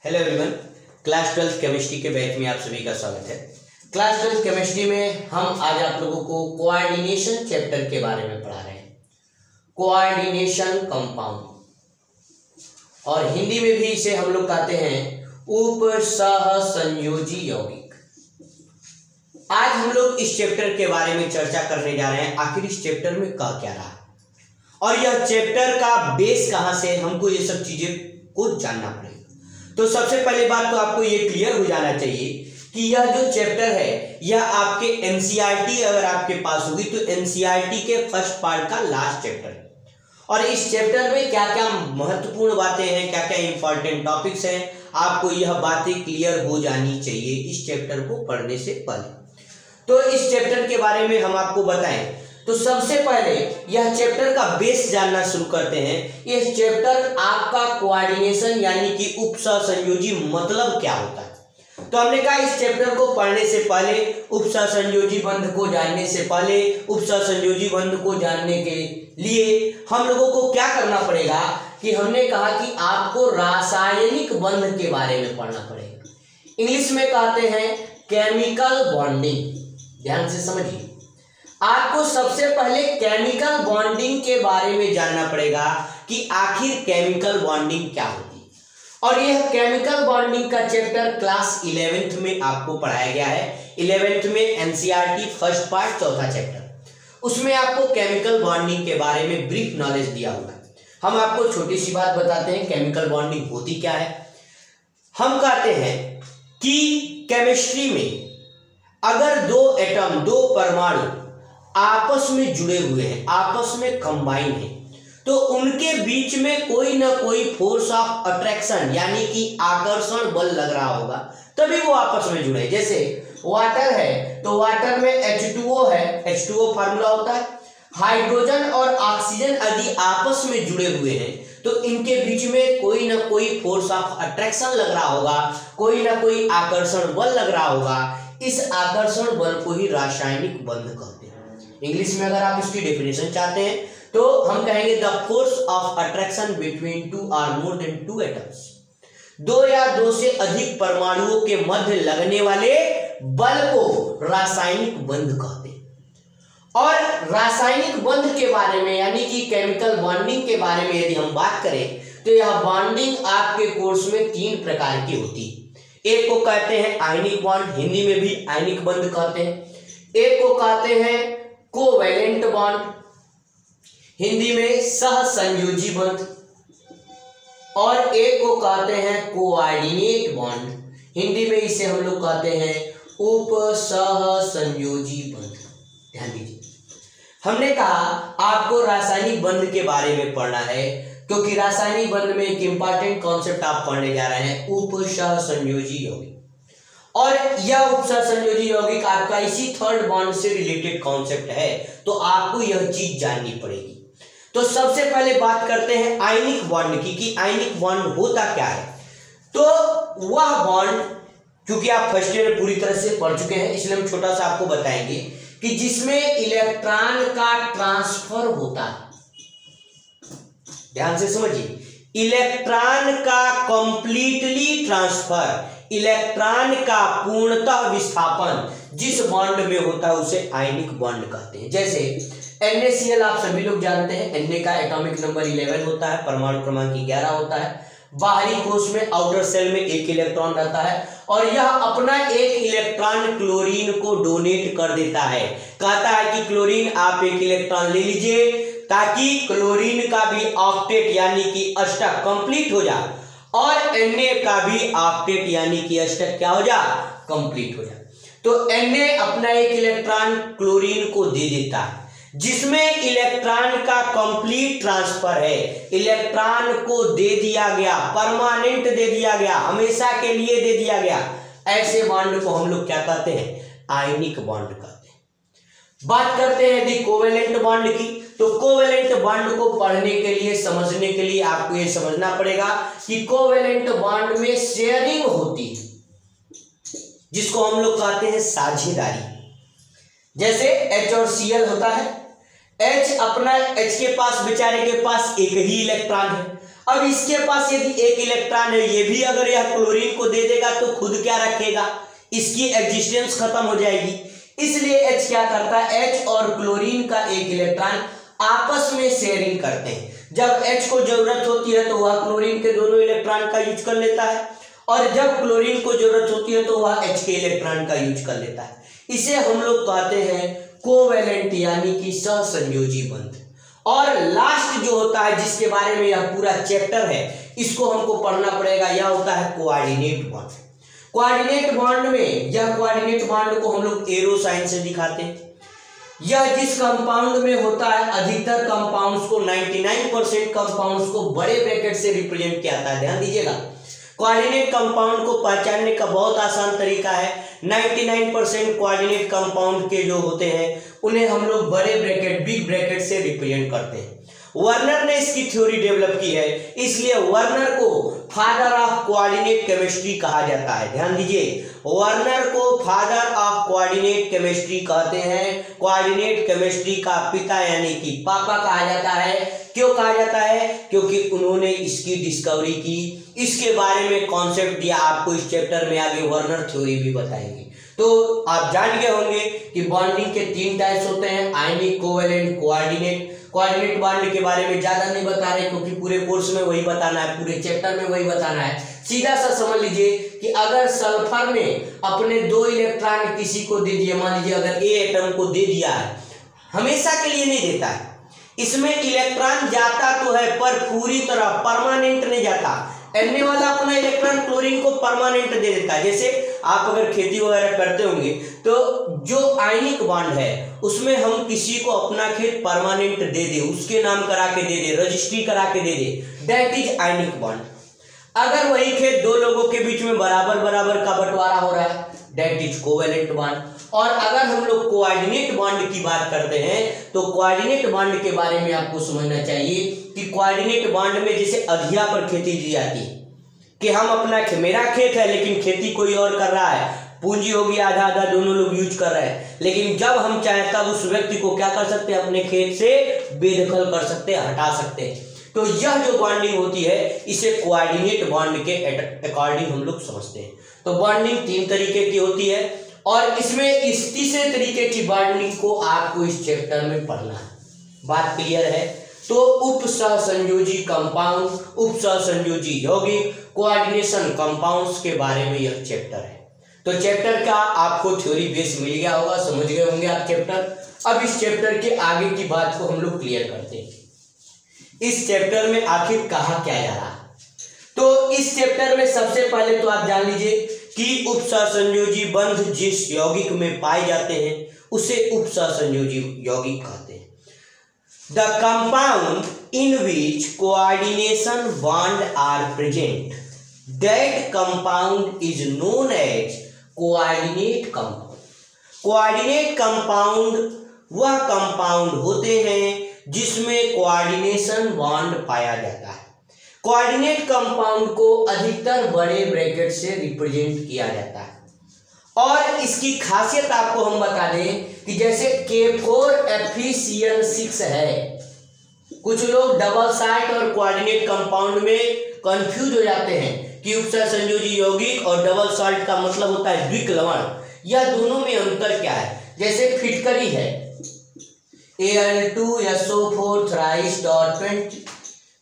Hello everyone, class 12 chemistry के batch में आप सभी का स्वागत है। क्लास 12 केमिस्ट्री में हम आज आप लोगों को कोऑर्डिनेशन चैप्टर के बारे में पढ़ा रहे हैं। कोऑर्डिनेशन कंपाउंड, और हिंदी में भी इसे हम लोग कहते हैं उपसहसंयोजी यौगिक। आज हम लोग इस चैप्टर के बारे में चर्चा करने जा रहे हैं। आखिर इस चैप्टर में क्या क्या रहा और यह चैप्टर का बेस कहाँ से, हमको ये सब चीजें को जानना पड़ेगा। तो सबसे पहले बात तो आपको ये क्लियर हो जाना चाहिए कि यह जो चैप्टर है यह आपके एनसीईआरटी अगर आपके पास होगी तो एनसीईआरटी के फर्स्ट पार्ट का लास्ट चैप्टर है। और इस चैप्टर में क्या क्या महत्वपूर्ण बातें हैं, क्या क्या इंपॉर्टेंट टॉपिक्स हैं, आपको यह बातें क्लियर हो जानी चाहिए इस चैप्टर को पढ़ने से पहले। तो इस चैप्टर के बारे में हम आपको बताएं तो सबसे पहले यह चैप्टर का बेस जानना शुरू करते हैं। यह चैप्टर आपका कोऑर्डिनेशन यानी कि उपसहसंयोजी मतलब क्या होता है। तो हमने कहा इस चैप्टर को पढ़ने से पहले, उपसहसंयोजी बंध को जानने से पहले, उपसहसंयोजी बंध को जानने के लिए हम लोगों को क्या करना पड़ेगा कि हमने कहा कि आपको रासायनिक बंध के बारे में पढ़ना पड़ेगा। इंग्लिश में कहते हैं केमिकल बॉन्डिंग। ध्यान से समझिए, आपको सबसे पहले केमिकल बॉन्डिंग के बारे में जानना पड़ेगा कि आखिर केमिकल बॉन्डिंग क्या होती है। और यह केमिकल बॉन्डिंग का चैप्टर क्लास 11th में आपको पढ़ाया गया है। 11th में एनसीईआरटी फर्स्ट पार्ट चौथा चैप्टर, उसमें आपको केमिकल बॉन्डिंग के बारे में ब्रीफ नॉलेज दिया होगा। हम आपको छोटी सी बात बताते हैं, केमिकल बॉन्डिंग होती क्या है। हम कहते हैं कि केमिस्ट्री में अगर दो एटम, दो परमाणु आपस में जुड़े हुए हैं, आपस में कंबाइन है, तो उनके बीच में कोई ना कोई फोर्स ऑफ अट्रैक्शन यानी कि आकर्षण बल लग रहा होगा, तभी वो आपस में जुड़े। जैसे वाटर है तो वाटर में H2O है, H2O फार्मूला होता है। हाइड्रोजन और ऑक्सीजन यदि आपस में जुड़े हुए हैं तो इनके बीच में कोई ना कोई फोर्स ऑफ अट्रैक्शन लग रहा होगा, कोई ना कोई आकर्षण बल लग रहा होगा। इस आकर्षण बल को ही रासायनिक बंध कहते हैं। इंग्लिश में अगर आप इसकी डेफिनेशन चाहते हैं तो हम कहेंगे the force of attraction between two or more than two atoms. दो या दो से अधिक परमाणुओं के मध्य लगने वाले बल को रासायनिक बंध कहते हैं। और रासायनिक बंध के बारे में यानी कि केमिकल बॉन्डिंग के बारे में यदि हम बात करें तो यह बॉन्डिंग आपके कोर्स में 3 प्रकार की होती है। एक को कहते हैं आयनिक बॉन्ड, हिंदी में भी आयनिक बंध कहते हैं। एक को कहते हैं कोवैलेंट बॉन्ड, हिंदी में सहसंयोजी बंध। और एक को कहते हैं कोऑर्डिनेट बॉन्ड, हिंदी में इसे हम लोग कहते हैं उपसहसंयोजी बंध। ध्यान दीजिए, हमने कहा आपको रासायनिक बंध के बारे में पढ़ना है क्योंकि रासायनिक बंध में एक इंपॉर्टेंट कॉन्सेप्ट आप पढ़ने जा रहे हैं, उपसहसंयोजी यौगिक। और यह उपसहसंयोजी यौगिक आपका इसी थर्ड बॉन्ड से रिलेटेड कॉन्सेप्ट है, तो आपको यह चीज जाननी पड़ेगी। तो सबसे पहले बात करते हैं आयनिक बॉन्ड की कि आयनिक बॉन्ड होता क्या है। तो वह बॉन्ड, क्योंकि आप फर्स्ट ईयर में पूरी तरह से पढ़ चुके हैं इसलिए हम छोटा सा आपको बताएंगे कि जिसमें इलेक्ट्रॉन का ट्रांसफर होता है। ध्यान से समझिए, इलेक्ट्रॉन का कंप्लीटली ट्रांसफर, इलेक्ट्रॉन का पूर्णतः विस्थापन जिस बॉन्ड में होता है उसे आयनिक बॉन्ड कहते हैं। जैसे NaCl आप सभी लोग जानते हैं, Na का एटॉमिक नंबर 11 होता है, परमाणु क्रमांक 11 होता है। बाहरी कोश में, आउटर सेल में 1 इलेक्ट्रॉन रहता है और यह अपना 1 इलेक्ट्रॉन क्लोरीन को डोनेट कर देता है। कहता है कि क्लोरीन आप 1 इलेक्ट्रॉन ले लीजिए ताकि क्लोरीन का भी ऑक्टेट यानी कि अष्टक कंप्लीट हो जाए और Na का भी ऑक्टेट यानी कि अष्टक क्या हो जाए, कंप्लीट हो जाए। तो Na अपना 1 इलेक्ट्रॉन क्लोरीन को दे देता है, जिसमें इलेक्ट्रॉन का कंप्लीट ट्रांसफर है। इलेक्ट्रॉन को दे दिया गया, परमानेंट दे दिया गया, हमेशा के लिए दे दिया गया। ऐसे बॉन्ड को हम लोग क्या कहते हैं, आयनिक बॉन्ड कहते हैं। बात करते हैं यदि कोवेलेंट बॉन्ड की, तो कोवेलेंट बॉन्ड को पढ़ने के लिए, समझने के लिए आपको यह समझना पड़ेगा कि कोवेलेंट बॉन्ड में शेयरिंग होती है, जिसको हम लोग कहते हैं साझेदारी। जैसे H और Cl होता है, H अपना, H के पास, बेचारे के पास 1 ही इलेक्ट्रॉन है अब इसके पास यदि एक इलेक्ट्रॉन है, ये भी अगर यह क्लोरीन को दे देगा तो खुद क्या रखेगा, इसकी एग्जिस्टेंस खत्म हो जाएगी। इसलिए H क्या करता है, H और क्लोरीन का एक इलेक्ट्रॉन आपस में शेयरिंग करते हैं। जब H को जरूरत होती है तो वह क्लोरीन के दोनों इलेक्ट्रॉन का यूज कर लेता है, और जब क्लोरीन को जरूरत होती है तो वह H के इलेक्ट्रॉन का यूज कर लेता है। इसे हम लोग कहते हैं कोवेलेंट यानी कि सहसंयोजी बंध। और लास्ट जो होता है जिसके बारे में यह पूरा चैप्टर है, इसको हमको पढ़ना पड़ेगा, यह होता है कोऑर्डिनेट बॉन्ड। कोऑर्डिनेट बॉन्ड में, यह कोऑर्डिनेट बॉन्ड को हम लोग एरो साइन से दिखाते हैं। यह जिस कंपाउंड में होता है, अधिकतर कंपाउंड्स को 99% कंपाउंड्स को बड़े ब्रैकेट से रिप्रेजेंट किया जाता है। ध्यान दीजिएगा, कोऑर्डिनेट कंपाउंड को पहचानने का बहुत आसान तरीका है। 99% कोऑर्डिनेट कंपाउंड के जो होते हैं उन्हें हम लोग बड़े ब्रैकेट, बिग ब्रैकेट से रिप्रेजेंट करते हैं। वर्नर ने इसकी थ्योरी डेवलप की है, इसलिए वर्नर को फादर ऑफ कोऑर्डिनेट केमिस्ट्री कहा जाता है। ध्यान दीजिए, वर्नर को फादर ऑफ कोऑर्डिनेट केमिस्ट्री कहते हैं। कोऑर्डिनेट केमिस्ट्री का पिता यानी कि पापा कहा जाता है। क्यों कहा जाता है, क्योंकि उन्होंने इसकी डिस्कवरी की, इसके बारे में कॉन्सेप्ट दिया। आपको इस चैप्टर में आगे वर्नर थ्योरी भी बताएंगे। तो आप जान गए होंगे कि बॉन्डिंग के 3 टाइप्स होते हैं, आयनिक, कोवेलेंट, कोऑर्डिनेट। कोऑर्डिनेट बॉन्ड के बारे में ज्यादा नहीं बता रहे क्योंकि पूरे कोर्स में वही बताना है, पूरे चैप्टर में वही बताना है। सीधा सा समझ लीजिए कि अगर सल्फर ने अपने 2 इलेक्ट्रॉन किसी को दे दिए, मान लीजिए अगर ए एटम को दे दिया है, हमेशा के लिए नहीं देता है, इसमें इलेक्ट्रॉन जाता तो है पर पूरी तरह परमानेंट नहीं जाता। एन वाला अपना इलेक्ट्रॉन क्लोरीन को परमानेंट दे देता है। जैसे आप अगर खेती वगैरह करते होंगे तो जो आयनिक बॉन्ड है उसमें हम किसी को अपना खेत परमानेंट दे दे, उसके नाम करा के दे दे, रजिस्ट्री करा के दे दे, दैट इज आयनिक बॉन्ड। अगर वही खेत 2 लोगों के बीच में बराबर बराबर का बंटवारा हो रहा है, दैट इज कोवेलेंट बॉन्ड। और अगर हम लोग कोऑर्डिनेट बॉन्ड की बात करते हैं तो कोऑर्डिनेट बॉन्ड के बारे में आपको समझना चाहिए कि कोऑर्डिनेट बॉन्ड में जैसे अधिया पर खेती दी जाती है कि हम अपना मेरा खेत है लेकिन खेती कोई और कर रहा है, पूंजी होगी आधा आधा, दोनों लोग यूज कर रहे हैं, लेकिन जब हम चाहें तब उस व्यक्ति को क्या कर सकते हैं, अपने खेत से बेदखल कर सकते हैं, हटा सकते हैं। तो यह जो बॉन्डिंग होती है इसे कोऑर्डिनेट बॉन्ड के अकॉर्डिंग हम लोग समझते हैं। तो बॉन्डिंग 3 तरीके की होती है और इसमें इस तीसरे तरीके की बॉन्डिंग को आपको इस चैप्टर में पढ़ना है। बात क्लियर है? तो उप सहसंयोजी कंपाउंड, उप सहसंयोजी यौगिक, कोऑर्डिनेशन कंपाउंड्स के बारे में यह चैप्टर है। तो चैप्टर का आपको थ्योरी बेस मिल गया होगा, समझ गए होंगे आप चैप्टर। अब इस चैप्टर के आगे की बात को हम लोग क्लियर करते हैं। इस चैप्टर में आखिर कहा क्या जा रहा है? तो इस चैप्टर में सबसे पहले तो आप जान लीजिए कि उप सहसंयोजी बंध जिस यौगिक में पाए जाते हैं उसे उप सहसंयोजी यौगिक कहते हैं। The compound in which coordination bond are present, that compound is known as coordinate compound. Coordinate compound वह कंपाउंड होते हैं जिसमें कोऑर्डिनेशन बॉन्ड पाया जाता है। कोऑर्डिनेट कंपाउंड को अधिकतर बड़े ब्रैकेट से रिप्रेजेंट किया जाता है। और इसकी खासियत आपको हम बता दें कि जैसे K4FeCN6 है, कुछ लोग डबल साइट और कोऑर्डिनेट कंपाउंड में कंफ्यूज हो जाते हैं कि उप सहसंयोजी यौगिक और डबल साल्ट का मतलब होता है द्विक लवण। यह दोनों में अंतर क्या है? जैसे फिटकरी है Al2SO4 thrice dot 20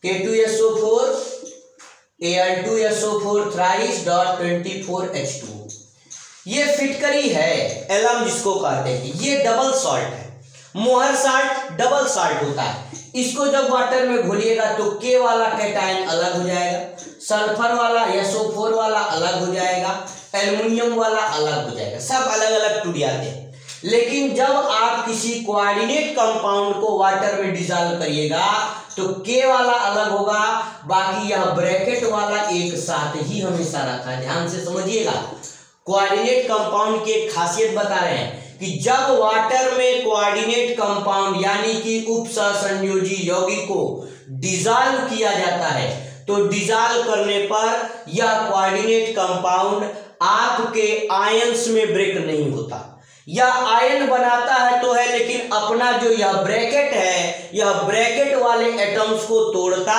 K2SO4 Al2SO4 thrice dot 24H2, ये फिटकरी है, एलम जिसको कहते हैं। ये डबल सॉल्ट है। मोहर साल्ट डबल सॉल्ट होता है। इसको जब वाटर में घोलिएगा तो के वाला कैटायन अलग हो जाएगा, सल्फर वाला SO4 वाला अलग हो जाएगा, एल्युमिनियम वाला अलग हो जाएगा, सब अलग अलग टूट जाते हैं। लेकिन जब आप किसी कोऑर्डिनेट कंपाउंड को वाटर में डिसॉल्व करिएगा तो के वाला अलग होगा, बाकी यह ब्रैकेट वाला एक साथ ही हमेशा रहता है। ध्यान से समझिएगा, कोऑर्डिनेट कंपाउंड की एक खासियत बता रहे हैं कि जब वाटर में कोऑर्डिनेट कंपाउंड यानी कि उप सहसंयोजी यौगिक को डिसॉल्व किया जाता है तो डिसॉल्व करने पर यह कोऑर्डिनेट कंपाउंड आपके आयंस में ब्रेक नहीं होता। यह आयन बनाता है तो है, लेकिन अपना जो यह ब्रैकेट है, यह ब्रैकेट वाले एटम्स को तोड़ता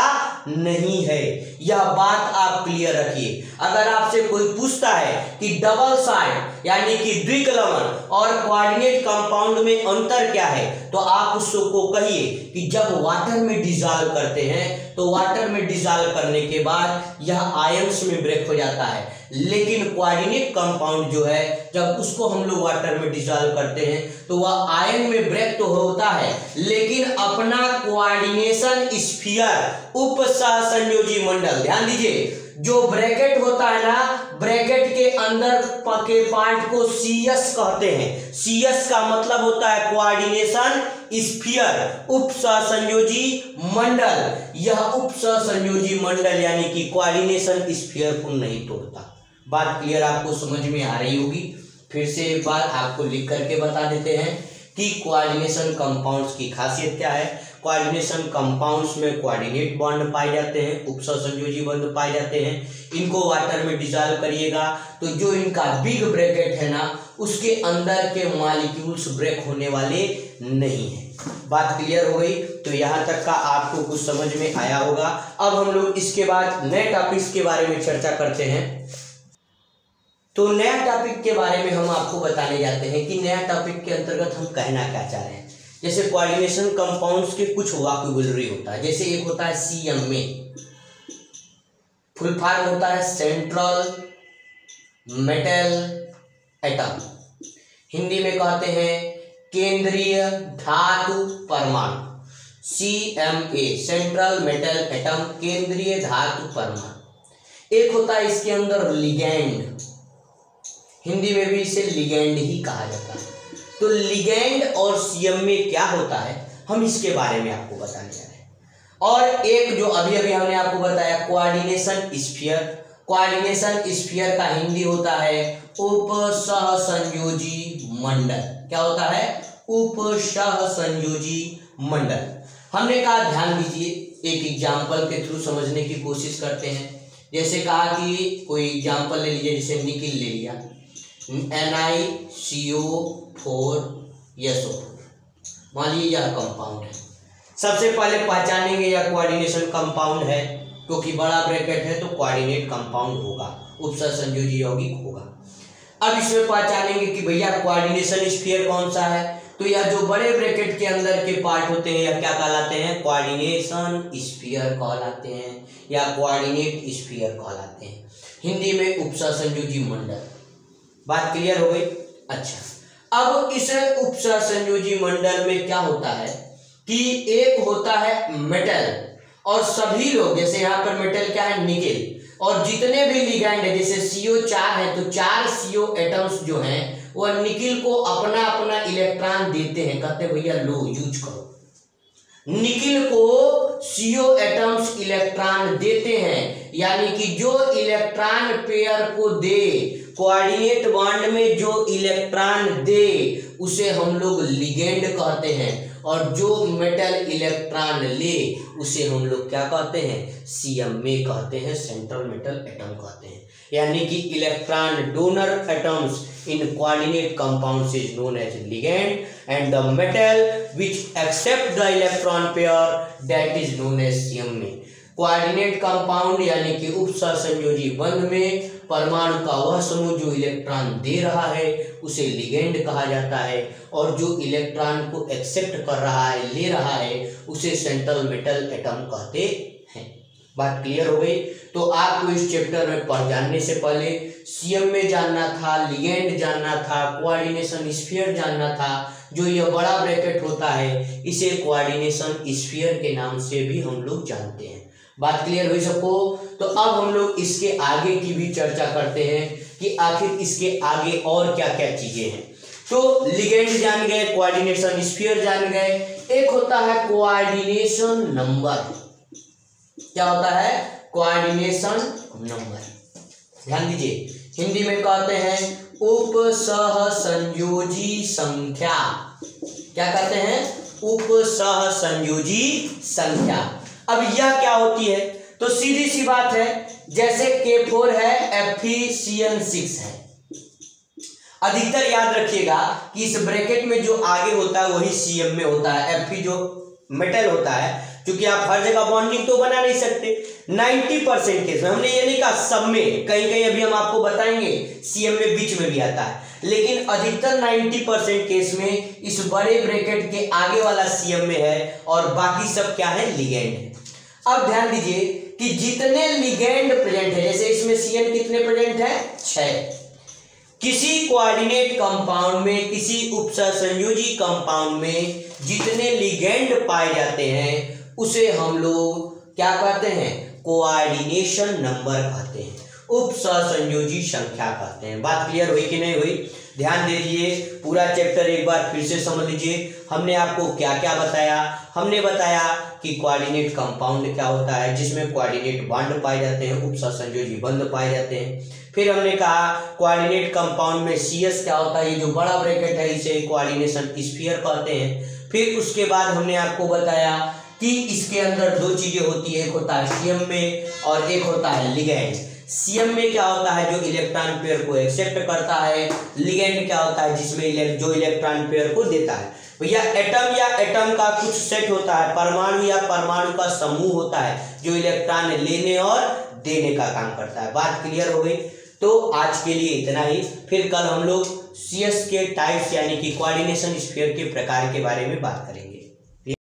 नहीं है। यह बात आप क्लियर रखिए। अगर आपसे कोई पूछता है कि डबल साइड यानी कि द्विकलमन और कोऑर्डिनेट कंपाउंड में अंतर क्या है, तो आप उसको कहिए कि जब वाटर में डिसॉल्व करते हैं तो वाटर में डिसॉल्व करने के बाद यह आयंस में ब्रेक हो जाता है, लेकिन कोऑर्डिनेट कंपाउंड जो है जब उसको हम लोग वाटर में डिसॉल्व करते हैं तो वह आयन में ब्रेक तो होता है, लेकिन अपना कोऑर्डिनेशन स्फीयर उप सहसंयोजी मंडल, ध्यान दीजिए, जो ब्रैकेट होता है ना, ब्रैकेट के अंदर के पार्ट को सीएस कहते हैं। सीएस का मतलब होता है कोऑर्डिनेशन स्फीयर, उप सहसंयोजी मंडल। यह उप सहसंयोजी मंडल यानी कि कोऑर्डिनेशन स्फीयर को नहीं तोड़ता। बात क्लियर आपको समझ में आ रही होगी। फिर से एक बार आपको लिख करके बता देते हैं कि कोऑर्डिनेशन कंपाउंड्स की खासियत क्या है। कोऑर्डिनेशन कंपाउंड्स में कोऑर्डिनेट बॉन्ड पाए जाते हैं, उप सहसंयोजी बॉन्ड पाए जाते हैं। इनको वाटर में डिसॉल्व करिएगा तो जो इनका बिग ब्रैकेट है ना, उसके अंदर के मॉलिक्यूल्स ब्रेक होने वाले नहीं है। बात क्लियर हो गई। तो यहाँ तक का आपको कुछ समझ में आया होगा। अब हम लोग इसके बाद नए टॉपिक्स के बारे में चर्चा करते हैं। तो नया टॉपिक के बारे में हम आपको बताने जाते हैं कि नया टॉपिक के अंतर्गत हम कहना क्या चाह रहे हैं। जैसे कोऑर्डिनेशन कंपाउंड्स के कुछ वोकैबुलरी होता है। जैसे एक होता है सीएमए, फुल फॉर्म होता है सेंट्रल मेटल एटम, हिंदी में कहते हैं केंद्रीय धातु परमाणु। सीएमए सेंट्रल मेटल एटम, केंद्रीय धातु परमाणु। एक होता है इसके अंदर लिगैंड, हिंदी में भी इसे लिगैंड ही कहा जाता है। तो लिगैंड और सीएमए क्या होता है, हम इसके बारे में आपको बताने जा रहे हैं। और एक जो अभी अभी हमने आपको बताया कोऑर्डिनेशन स्फीयर, कोऑर्डिनेशन स्फीयर का हिंदी होता है उप सहसंयोजी मंडल। क्या होता है? उप सहसंयोजी मंडल। हमने कहा ध्यान दीजिए, एक एग्जाम्पल के थ्रू समझने की कोशिश करते हैं। जैसे कहा कि कोई एग्जाम्पल ले लीजिए, जैसे निकिल ले लिया, NiCO4SO4, मान लीजिए यह कंपाउंड है। सबसे पहले पहचानेंगे यह कोऑर्डिनेशन कंपाउंड है, क्योंकि बड़ा ब्रैकेट है तो कोऑर्डिनेट कंपाउंड होगा, उप सहसंयोजी यौगिक होगा। अब इसमें पहचानेंगे कि भैया कोऑर्डिनेशन स्फीयर कौन सा है। तो यह जो बड़े ब्रैकेट के अंदर के पार्ट होते हैं यह क्या कहलाते हैं? कोऑर्डिनेशन स्फीयर कहलाते हैं या कोऑर्डिनेट स्फीयर कहलाते हैं, हिंदी में उप सहसंयोजी मंडल। बात क्लियर हो गई? अच्छा, अब इस उप सहसंयोजी मंडल में क्या होता है कि एक होता है मेटल, और सभी लोग, जैसे यहाँ पर मेटल क्या है? निकेल, और जितने भी लिगैंड है, जैसे CO4 है तो 4 CO एटम्स जो हैं वह निकिल को अपना अपना इलेक्ट्रॉन देते हैं, कहते हैं भैया लो यूज करो। निकिल को CO एटम्स इलेक्ट्रॉन देते हैं, यानी कि जो इलेक्ट्रॉन पेयर को दे, कोऑर्डिनेट बॉन्ड में जो इलेक्ट्रॉन दे उसे हम लोग लिगेंड कहते हैं, और जो मेटल इलेक्ट्रॉन ले उसे हम लोग क्या कहते हैं? सीएमए कहते हैं, सेंट्रल मेटल एटम कहते हैं। यानी कि electron donor atoms in coordinate compounds is known as ligand, and the metal which accept the electron pair that is known as CMA। Coordinate compound यानी कि उप सहसंयोजी बंध में परमाणु का वह समूह जो इलेक्ट्रॉन दे रहा है उसे लिगेंड कहा जाता है, और जो इलेक्ट्रॉन को एक्सेप्ट कर रहा है, ले रहा है, उसे सेंट्रल मेटल एटम कहते हैं। बात क्लियर हो गई? तो आपको इस चैप्टर में पढ़ जानने से पहले सीएमए जानना था, लिगेंड जानना था, कोऑर्डिनेशन स्फीयर जानना था। जो यह बड़ा ब्रैकेट होता है इसे कोऑर्डिनेशन स्फीयर के नाम से भी हम लोग जानते हैं। बात क्लियर हुई सबको? तो अब हम लोग इसके आगे की भी चर्चा करते हैं कि आखिर इसके आगे और क्या क्या चीजें हैं। तो लिगेंड जान गए, कोऑर्डिनेशन स्फीयर जान गए, एक होता है कोऑर्डिनेशन नंबर। क्या होता है? Coordination number. ध्यान दीजिए, हिंदी में कहते हैं उप सहसंयोजी संख्या। क्या कहते हैं? उप सहसंयोजी संख्या। अब यह क्या होती है? तो सीधी सी बात है, जैसे K4 है, FeCN6 है। अधिकतर याद रखिएगा कि इस ब्रैकेट में जो आगे होता है वही CM में होता है। Fe जो मेटल होता है क्योंकि आप हर जगह बॉन्डिंग तो बना नहीं सकते। 90% केस में, हमने ये नहीं कहा सब में, कहीं कहीं अभी हम आपको बताएंगे सीएम में बीच में भी आता है, लेकिन अधिकतर 90% केस में इस बड़े ब्रैकेट के आगे वाला सीएम में है और बाकी सब क्या है, लिगेंड है। अब ध्यान दीजिए कि जितने लिगेंड प्रेजेंट है, जैसे इसमें सीएन कितने प्रेजेंट है, 6। किसी कोऑर्डिनेट कंपाउंड में, किसी उपसहसंयोजी कंपाउंड में जितने लिगेंड पाए जाते हैं उसे हम लोग क्या कहते हैं, कोऑर्डिनेशन नंबर कहते हैं, उपसहसंयोजी संख्या कहते हैं। बात क्लियर हुई कि नहीं हुई? ध्यान दीजिए, पूरा चैप्टर एक बार फिर से समझ लीजिए। हमने आपको क्या क्या बताया? हमने बताया कि कोऑर्डिनेट कंपाउंड क्या होता है, जिसमें कोऑर्डिनेट बॉन्ड पाए जाते हैं, उपसहसंयोजी बंध पाए जाते हैं। फिर हमने कहा कोऑर्डिनेट कंपाउंड में CS क्या होता है, ये जो बड़ा ब्रैकेट है इसे कोऑर्डिनेशन स्फीयर कहते हैं। फिर उसके बाद हमने आपको बताया कि इसके अंदर दो चीजें होती है, एक होता है सीएम में और एक होता है लिगेंड। सीएम में क्या होता है, जो इलेक्ट्रॉन पेयर को एक्सेप्ट करता है। लिगेंड क्या होता है, जिसमें जो इलेक्ट्रॉन पेयर को देता है। भैया एटम या एटम का कुछ सेट होता है, परमाणु या परमाणु का समूह होता है जो इलेक्ट्रॉन लेने और देने का काम करता है। बात क्लियर हो गई? तो आज के लिए इतना ही, फिर कल हम लोग CS के टाइप्स यानी कि कोऑर्डिनेशन स्फीयर के प्रकार के बारे में बात करेंगे।